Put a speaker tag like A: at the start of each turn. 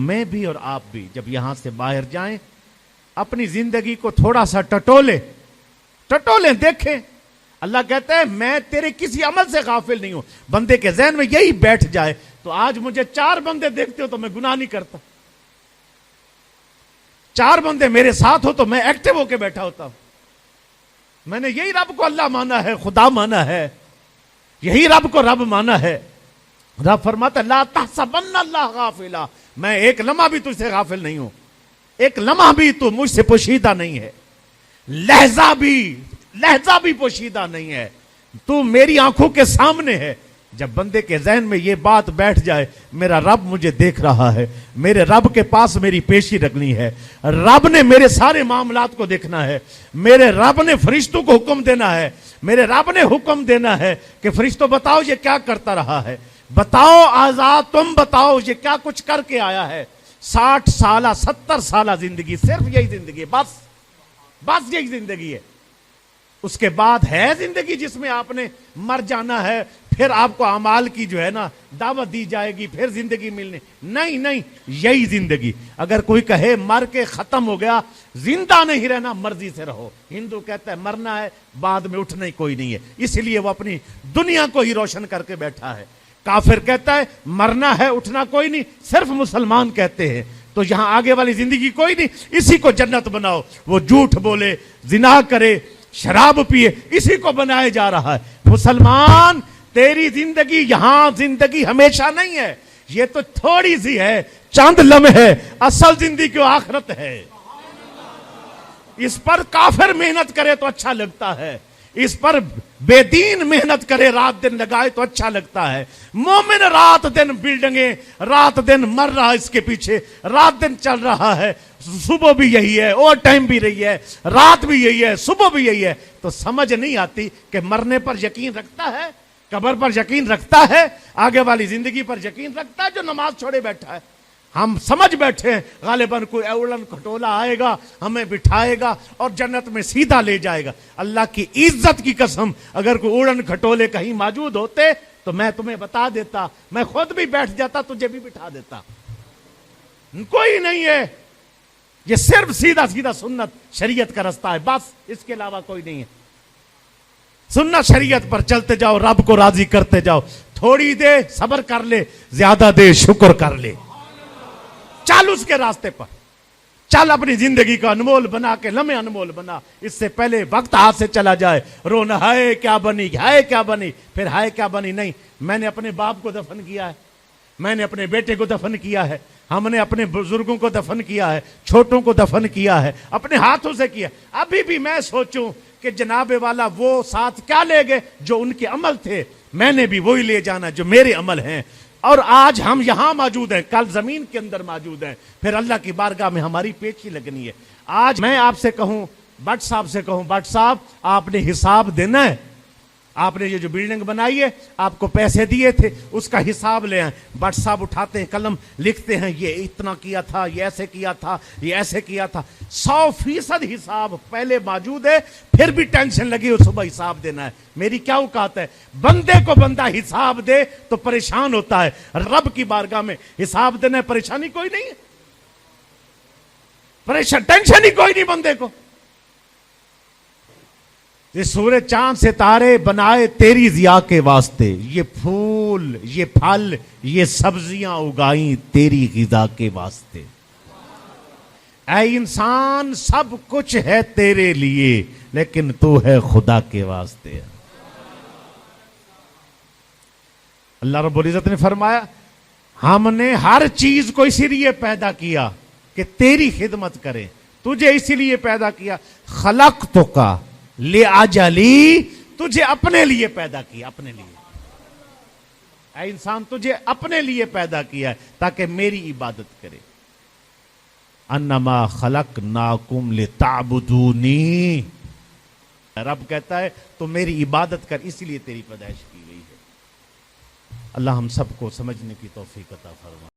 A: میں بھی اور آپ بھی جب یہاں سے باہر جائیں اپنی زندگی کو تھوڑا سا ٹٹولیں دیکھیں. اللہ کہتا ہے میں تیرے کسی عمل سے غافل نہیں ہوں. بندے کے ذہن میں یہی بیٹھ جائے تو آج مجھے 4 بندے دیکھتے ہو تو میں گناہ نہیں کرتا, 4 بندے میرے ساتھ ہو تو میں ایکٹیو ہو کے بیٹھا ہوتا ہوں. میں نے یہی رب کو اللہ مانا ہے, خدا مانا ہے, یہی رب کو رب مانا ہے. رب فرماتا ہے لا تحسبن اللہ غافلا, میں ایک لمحہ بھی تجھ سے غافل نہیں ہوں, ایک لمحہ بھی تو مجھ سے پوشیدہ نہیں ہے, لہجہ بھی پوشیدہ نہیں ہے, تو میری آنکھوں کے سامنے ہے. جب بندے کے ذہن میں یہ بات بیٹھ جائے میرا رب مجھے دیکھ رہا ہے, میرے رب کے پاس میری پیشی رکھنی ہے, رب نے میرے سارے معاملات کو دیکھنا ہے, میرے رب نے فرشتوں کو حکم دینا ہے, میرے رب نے حکم دینا ہے کہ فرشتوں بتاؤ یہ کیا کرتا رہا ہے, بتاؤ آزاد تم بتاؤ یہ کیا کچھ کر کے آیا ہے. 60 سالہ 70 سالہ زندگی, صرف یہی زندگی ہے, بس یہی زندگی ہے. اس کے بعد ہے زندگی جس میں آپ نے مر جانا ہے, پھر آپ کو اعمال کی جو ہے نا دعوت دی جائے گی, پھر زندگی ملنے. نہیں, یہی زندگی. اگر کوئی کہے مر کے ختم ہو گیا, زندہ نہیں رہنا, مرضی سے رہو. ہندو کہتا ہے مرنا ہے بعد میں اٹھنا ہی کوئی نہیں ہے, اس لیے وہ اپنی دنیا کو ہی روشن کر کے بیٹھا ہے. کافر کہتا ہے مرنا ہے اٹھنا کوئی نہیں, صرف مسلمان کہتے ہیں تو یہاں آگے والی زندگی کوئی نہیں, اسی کو جنت بناؤ. وہ جھوٹ بولے, زنا کرے, شراب پیے, اسی کو بنایا جا رہا ہے. مسلمان تیری زندگی یہاں زندگی ہمیشہ نہیں ہے, یہ تو تھوڑی سی ہے, چند لمحے, اصل زندگی آخرت ہے. اس پر کافر محنت کرے تو اچھا لگتا ہے, اس پر بے دین محنت کرے رات دن لگائے تو اچھا لگتا ہے. مومن رات دن بلڈنگیں, رات دن مر رہا اس کے پیچھے, رات دن چل رہا ہے, صبح بھی یہی ہے, اوور ٹائم بھی رہی ہے, رات بھی یہی ہے, صبح بھی یہی ہے. تو سمجھ نہیں آتی کہ مرنے پر یقین رکھتا ہے, قبر پر یقین رکھتا ہے, آگے والی زندگی پر یقین رکھتا ہے جو نماز چھوڑے بیٹھا ہے. ہم سمجھ بیٹھے ہیں غالباً کوئی اولن کھٹولا آئے گا, ہمیں بٹھائے گا اور جنت میں سیدھا لے جائے گا. اللہ کی عزت کی قسم اگر کوئی اولن کھٹولے کہیں موجود ہوتے تو میں تمہیں بتا دیتا, میں خود بھی بیٹھ جاتا, تجھے بھی بٹھا دیتا. کوئی نہیں ہے, یہ صرف سیدھا سنت شریعت کا رستہ ہے, بس اس کے علاوہ کوئی نہیں ہے. سنت شریعت پر چلتے جاؤ, رب کو راضی کرتے جاؤ. تھوڑی دے صبر کر لے, زیادہ دے شکر کر لے. چل اس کے راستے پر چل, اپنی زندگی کا انمول بنا کے لمحے انمول بنا, اس سے پہلے وقت ہاتھ سے چلا جائے. رونا ہائے کیا بنی, ہائے کیا بنی, پھر ہائے کیا بنی. نہیں, میں نے اپنے باپ کو دفن کیا ہے, میں نے اپنے بیٹے کو دفن کیا ہے, ہم نے اپنے بزرگوں کو دفن کیا ہے, چھوٹوں کو دفن کیا ہے, اپنے ہاتھوں سے کیا. ابھی بھی میں سوچوں کہ جناب والا وہ ساتھ کیا لے گئے جو ان کے عمل تھے, میں نے بھی وہی لے جانا جو میرے عمل ہیں. اور آج ہم یہاں موجود ہیں, کل زمین کے اندر موجود ہیں, پھر اللہ کی بارگاہ میں ہماری پیشی لگنی ہے. آج میں آپ سے کہوں, بٹ صاحب سے کہوں, بٹ صاحب آپ نے حساب دینا ہے, آپ نے یہ جو بلڈنگ بنائی ہے آپ کو پیسے دیے تھے, اس کا حساب لے آئیں. بٹ صاحب اٹھاتے ہیں قلم, لکھتے ہیں یہ اتنا کیا تھا, یہ ایسے کیا تھا, یہ ایسے کیا تھا. 100% حساب پہلے موجود ہے, پھر بھی ٹینشن لگی ہو صبح حساب دینا ہے. میری کیا اوقات ہے, بندے کو بندہ حساب دے تو پریشان ہوتا ہے, رب کی بارگاہ میں حساب دینا ہے پریشانی کوئی نہیں ہے, ٹینشن ہی کوئی نہیں بندے کو. یہ سورج چاند ستارے بنائے تیری ضیاء کے واسطے, یہ پھول یہ پھل یہ سبزیاں اگائیں تیری غذا کے واسطے. اے انسان سب کچھ ہے تیرے لیے لیکن تو ہے خدا کے واسطے. اللہ رب العزت نے فرمایا ہم نے ہر چیز کو اسی لیے پیدا کیا کہ تیری خدمت کرے, تجھے اسی لیے پیدا کیا. خلقتک لِأَجَلِی, تجھے اپنے لیے پیدا کیا, اپنے لیے. اے انسان تجھے اپنے لیے پیدا کیا ہے تاکہ میری عبادت کرے. انما خلقناکم لتعبدونی, رب کہتا ہے تو میری عبادت کر, اسی لیے تیری پیدائش کی گئی ہے. اللہ ہم سب کو سمجھنے کی توفیق عطا فرمائے.